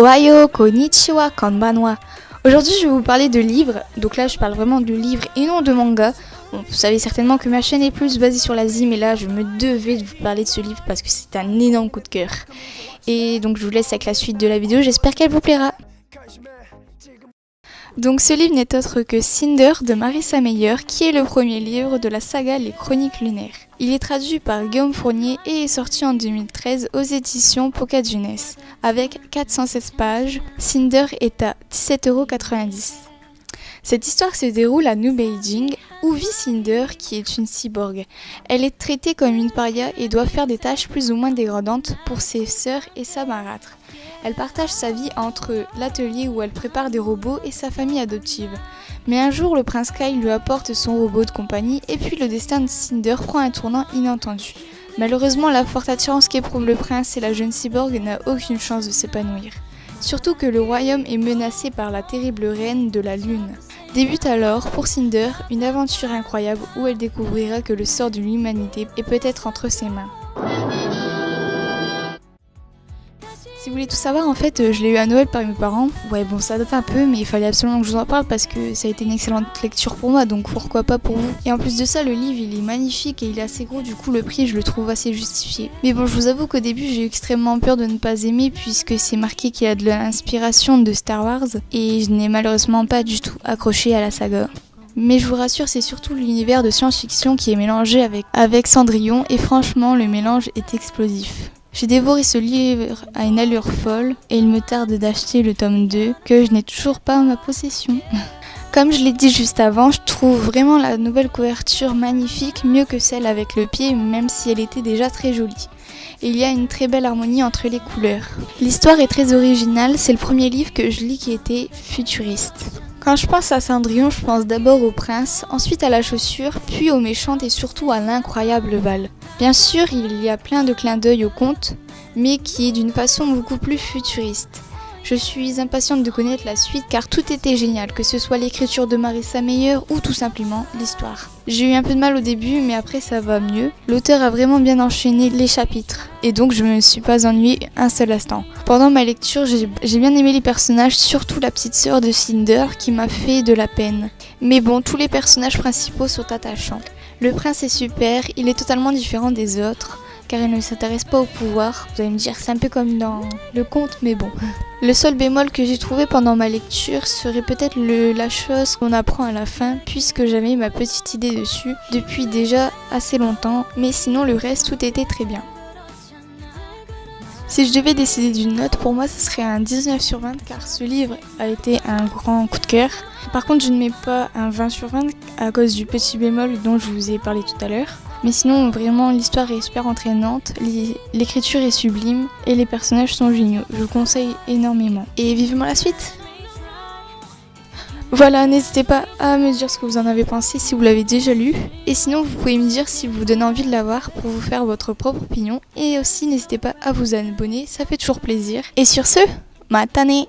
Ohayo, konnichiwa, konbanwa. Aujourd'hui, je vais vous parler de livres. Donc là, je parle vraiment de livres et non de manga. Bon, vous savez certainement que ma chaîne est plus basée sur l'Asie, mais là, je me devais de vous parler de ce livre parce que c'est un énorme coup de cœur. Et donc, je vous laisse avec la suite de la vidéo. J'espère qu'elle vous plaira. Donc ce livre n'est autre que Cinder de Marissa Meyer, qui est le premier livre de la saga Les Chroniques lunaires. Il est traduit par Guillaume Fournier et est sorti en 2013 aux éditions Pocket Jeunesse. Avec 416 pages, Cinder est à 17,90 €. Cette histoire se déroule à New Beijing, où vit Cinder, qui est une cyborg. Elle est traitée comme une paria et doit faire des tâches plus ou moins dégradantes pour ses sœurs et sa marâtre. Elle partage sa vie entre l'atelier où elle prépare des robots et sa famille adoptive. Mais un jour, le prince Kai lui apporte son robot de compagnie et puis le destin de Cinder prend un tournant inattendu. Malheureusement, la forte attirance qu'éprouve le prince et la jeune cyborg n'a aucune chance de s'épanouir. Surtout que le royaume est menacé par la terrible reine de la lune. Débute alors, pour Cinder, une aventure incroyable où elle découvrira que le sort de l'humanité est peut-être entre ses mains. Si vous voulez tout savoir, en fait, je l'ai eu à Noël par mes parents. Ouais, bon, ça date un peu, mais il fallait absolument que je vous en parle parce que ça a été une excellente lecture pour moi, donc pourquoi pas pour vous. Et en plus de ça, le livre, il est magnifique et il est assez gros, du coup, le prix, je le trouve assez justifié. Mais bon, je vous avoue qu'au début, j'ai eu extrêmement peur de ne pas aimer puisque c'est marqué qu'il y a de l'inspiration de Star Wars et je n'ai malheureusement pas du tout accroché à la saga. Mais je vous rassure, c'est surtout l'univers de science-fiction qui est mélangé avec Cendrillon et franchement, le mélange est explosif. J'ai dévoré ce livre à une allure folle et il me tarde d'acheter le tome 2 que je n'ai toujours pas en ma possession. Comme je l'ai dit juste avant, je trouve vraiment la nouvelle couverture magnifique, mieux que celle avec le pied, même si elle était déjà très jolie. Et il y a une très belle harmonie entre les couleurs. L'histoire est très originale, c'est le premier livre que je lis qui était futuriste. Quand je pense à Cendrillon, je pense d'abord au prince, ensuite à la chaussure, puis aux méchantes et surtout à l'incroyable balle. Bien sûr, il y a plein de clins d'œil au conte, mais qui est d'une façon beaucoup plus futuriste. Je suis impatiente de connaître la suite car tout était génial, que ce soit l'écriture de Marissa Meyer ou tout simplement l'histoire. J'ai eu un peu de mal au début, mais après ça va mieux. L'auteur a vraiment bien enchaîné les chapitres et donc je me suis pas ennuyée un seul instant. Pendant ma lecture, j'ai bien aimé les personnages, surtout la petite sœur de Cinder qui m'a fait de la peine. Mais bon, tous les personnages principaux sont attachants. Le prince est super, il est totalement différent des autres. Car il ne s'intéresse pas au pouvoir. Vous allez me dire, c'est un peu comme dans le conte, mais bon. Le seul bémol que j'ai trouvé pendant ma lecture serait peut-être la chose qu'on apprend à la fin, puisque j'avais ma petite idée dessus depuis déjà assez longtemps, mais sinon le reste, tout était très bien. Si je devais décider d'une note, pour moi, ce serait un 19 sur 20, car ce livre a été un grand coup de cœur. Par contre, je ne mets pas un 20 sur 20 à cause du petit bémol dont je vous ai parlé tout à l'heure. Mais sinon, vraiment, l'histoire est super entraînante, l'écriture est sublime et les personnages sont géniaux. Je vous conseille énormément. Et vivement la suite! Voilà, n'hésitez pas à me dire ce que vous en avez pensé si vous l'avez déjà lu. Et sinon, vous pouvez me dire si vous donnez envie de l'avoir pour vous faire votre propre opinion. Et aussi, n'hésitez pas à vous abonner, ça fait toujours plaisir. Et sur ce, matane!